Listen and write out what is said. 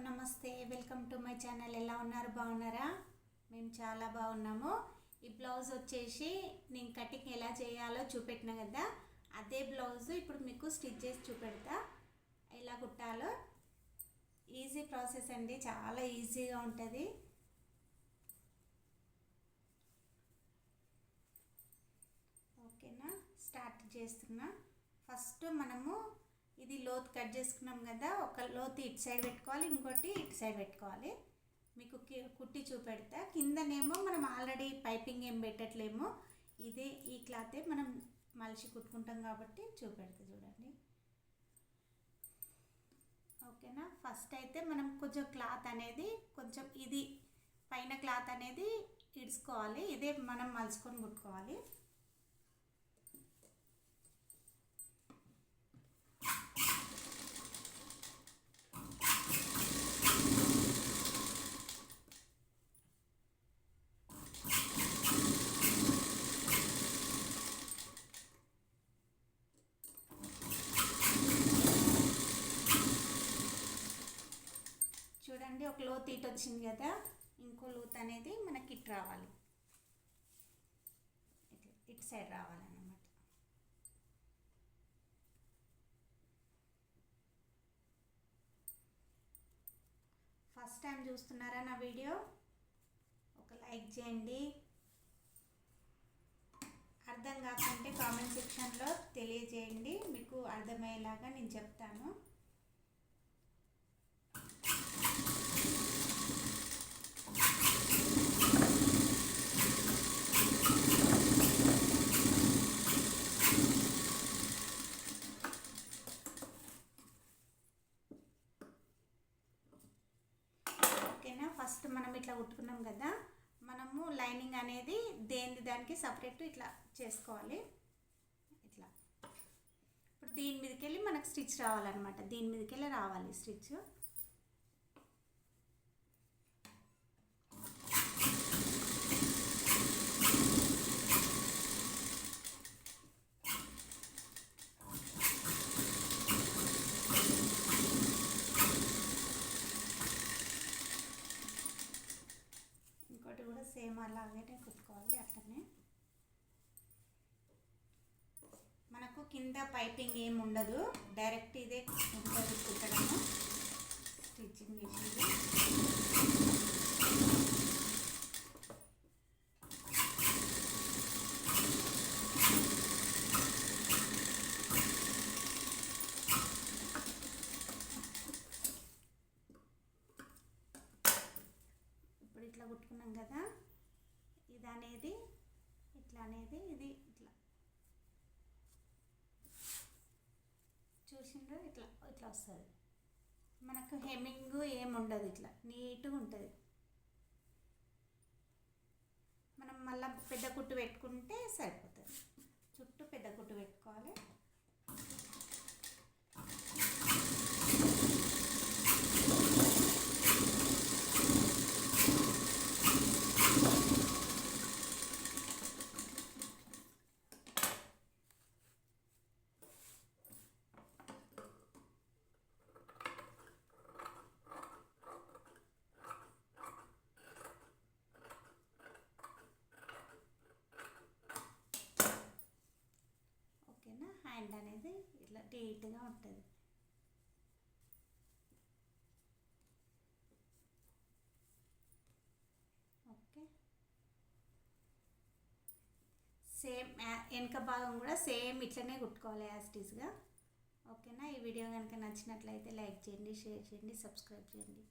నమస్తే, welcome to my channel. ఎలా ఉన్నారు? బాగున్నారా? మేము చాలా బాగున్నాము. ఈ బ్లౌజ్ వచ్చేసి నేను కటింగ్ ఎలా చేయాలో చూపెట్టినా కదా, అదే బ్లౌజ్ ఇప్పుడు మీకు స్టిచ్ చేసి చూపెడతా. ఎలా కుట్టాలో ఈజీ ప్రాసెస్ అండి, చాలా ఈజీగా ఉంటుంది. ఓకేనా, స్టార్ట్ చేస్తున్నా. ఫస్ట్ మనము ఇది లోతు కట్ చేసుకున్నాం కదా, ఒక లోతు ఇటు సైడ్ పెట్టుకోవాలి, ఇంకోటి ఇటు సైడ్ పెట్టుకోవాలి. మీకు కుట్టి చూపెడతా. కిందనేమో మనం ఆల్రెడీ పైపింగ్ ఏం పెట్టట్లేమో, ఇదే ఈ క్లాతే మనం మలిచి కుట్టుకుంటాం కాబట్టి చూపెడతా. చూడండి, ఓకేనా. ఫస్ట్ అయితే మనం కొంచెం క్లాత్ అనేది కొంచెం ఇది పైన క్లాత్ అనేది ఇడుచుకోవాలి, ఇదే మనం మలుచుకొని కుట్టుకోవాలి. చూడండి, ఒక లోతు ఇటు వచ్చింది కదా, ఇంకో లోతు అనేది మనకి ఇటు రావాలి, ఇటు సైడ్ రావాలన్నమాట. ఫస్ట్ టైం చూస్తున్నారా నా వీడియో? ఒక లైక్ చేయండి. అర్థం కాకుంటే కామెంట్ సెక్షన్లో తెలియజేయండి, మీకు అర్థమయ్యేలాగా నేను చెప్తాను. ఓకేనా, ఫస్ట్ మనం ఇట్లా కుట్టుకున్నాం కదా, మనము లైనింగ్ అనేది దేని దానికి సపరేట్ ఇట్లా చేసుకోవాలి. ఇట్లా ఇప్పుడు దీని మీదకి వెళ్ళి మనకు స్టిచ్ రావాలన్నమాట, దీని మీదకి వెళ్ళి రావాలి స్టిచ్. ఇంకోటి కూడా సేమ్ అలాగే కుట్టుకోవాలి. అట్లనే మనకు కింద పైపింగ్ ఏమి ఉండదు, డైరెక్ట్ ఇదే ఉంటుంది కుట్టడము, స్టిచ్చింగ్ చేసేది. ఇప్పుడు ఇట్లా కుట్టుకున్నాం కదా, ఇది అనేది ఇట్లా అనేది ఇది ఇట్లా చూసిండ్రు, ఇట్లా ఇట్లా వస్తుంది. మనకు హెమ్మింగ్ ఏమి ఉండదు, ఇట్లా నీట్గా ఉంటుంది. మనం మళ్ళీ పెద్ద కుట్టు పెట్టుకుంటే సరిపోతుంది, చుట్టూ పెద్ద కుట్టు పెట్టుకోవాలి. హ్యాండ్ అనేది ఇట్లా నీట్గా ఉంటుంది. ఓకే, సేమ్ వెనక భాగం కూడా సేమ్ ఇట్లనే కుట్టుకోవాలి యాజ్ ఇట్ ఈస్గా. ఓకేనా, ఈ వీడియో కనుక నచ్చినట్లయితే లైక్ చేయండి, షేర్ చేయండి, సబ్స్క్రైబ్ చేయండి.